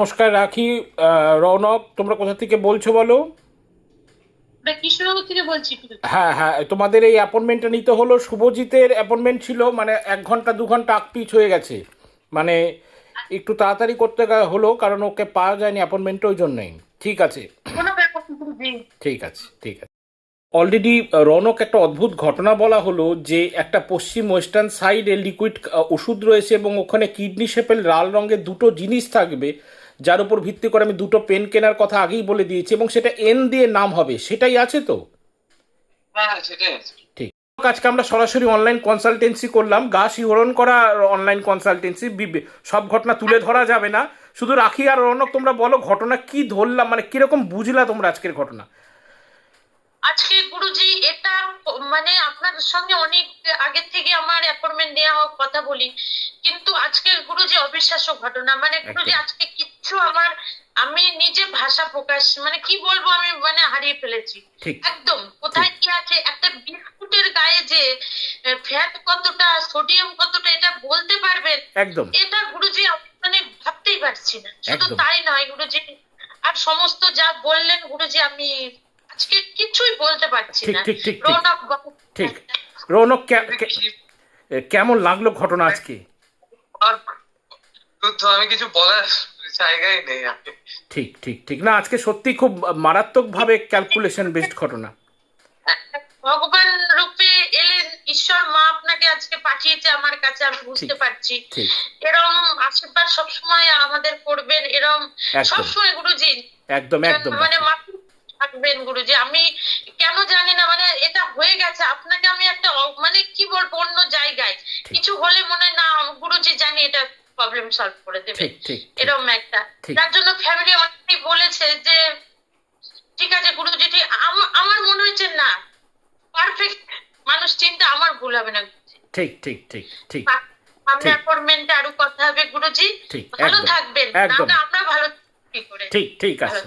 নমস্কার রাখি। রৌনক, তোমরা কোথা থেকে বলছো বলো? ওটা কৃষ্ণনগর থেকে বলছি গুরুজি। হ্যাঁ হ্যাঁ, তোমাদের এই অ্যাপয়েন্টমেন্টটা নিতে হলো। শুভজিতের অ্যাপয়েন্টমেন্ট ছিল, মানে 1 ঘন্টা 2 ঘন্টা পিছ হয়ে গেছে। মানে একটু তাড়াতাড়ি করতে হলো, কারণ ওকে পাওয়া যায়নি অ্যাপয়েন্টমেন্ট, ওই জন্যই। ঠিক আছে, কোনো ব্যাপার না গুরুজি। ঠিক আছে, ঠিক আছে। অলরেডি রৌনক, একটা অদ্ভুত ঘটনা বলা হলো যে একটা পশ্চিম ওয়েস্টার্ন সাইডে লিকুইড ওষুধ রয়েছে এবং ওখানে কিডনি শেপের লাল রঙের দুটো জিনিস থাকবে, যার উপর ভিত্তি করে আমি দুটো পেন কেনার কথা আগেই বলে দিয়েছি, এবং সেটা এন দিয়ে নাম হবে, সেটাই আছে তো? হ্যাঁ হ্যাঁ, সেটাই আছে। ঠিক। আজকে আমরা সরাসরি অনলাইন কনসালটেন্সি করলাম, গা শিহরণ করা অনলাইন কনসালটেন্সি। সব ঘটনা তুলে ধরা যাবে না। শুধু রাখি আর রৌনক, তোমরা বলো ঘটনা কি ধরলাম, মানে কিরকম বুঝলা তোমরা আজকের ঘটনা? আজকে গুরুজি এটা মানে আপনাদের সঙ্গে অনেক আগে থেকে আমার অ্যাপয়েন্টমেন্ট নেওয়া হোক কথা বলি, কিন্তু আজকে গুরুজি অবিশ্বাস্য ঘটনা। মানে গুরুজি একদম। আজকে কিচ্ছু আমার, আমি নিজে ভাষা প্রকাশ মানে কি বলবো, আমি মানে হারিয়ে ফেলেছি। ঠিক একদম ঠিক। কোথায় কি আছে, একটা বিস্কুটের গায়ে যে ফ্যাট কতটা, সোডিয়াম কতটা, এটা বলতে পারবেন? একদম এটা গুরুজি আমি মানে ভাবতেই পারছি না। শুধু একদম। তাই নয় গুরুজি, আর সমস্ত যা বললেন গুরুজি, আমি আজকে কিছুই বলতে পারছি ঠিক না। ঠিক ঠিক ঠিক রৌনক ঠিক। রৌনক, কি কেমন লাগলো ঘটনা আজকে? আর তো আমি কিছু বলার জায়গায় নেই আমি। ঠিক ঠিক ঠিক। না, আজকে সত্যি খুব মারাত্মকভাবে ক্যালকুলেশন বেসড ঘটনা। ভগবান রূপে এলেন, ঈশ্বর মা আপনাকে আজকে পাঠিয়েছে আমার কাছে, আমি ঠিক বুঝতে পারছি। ঠিক। এরম আশীর্বাদ সবসময় আমাদের করবেন, এরম একদম সবসময় গুরুজি। একদম একদম মানে রাখি। মাথায় থাকবেন গুরুজি। আমি কেন জানি না, মানে এটা হয়ে গেছে আপনাকে আমি একটা মানে কি বলবো, অন্য জায়গায় ঠিক কিছু হলে মনে হয় না গুরুজি জানি এটা প্রবলেম সলভ করে দেবে, ঠিক ঠিক ঠিক এরকম একটা। ঠিক যার জন্য ফ্যামিলি অনেকেই বলেছে যে ঠিক আছে গুরুজি, ঠিক আমার মনে হচ্ছে না পারফেক্ট মানুষ চিন্তা আমার ভুল হবে না গুরুজি। ঠিক ঠিক ঠিক ঠিক সামনে ঠিক অ্যাপয়েন্টমেন্টে আরো কথা হবে গুরুজি। ঠিক। ভালো একদম থাকবেন, না একদম। হলে আমরা ভালো থাকবো কি করে? ঠিক ঠিক ভালো আছে।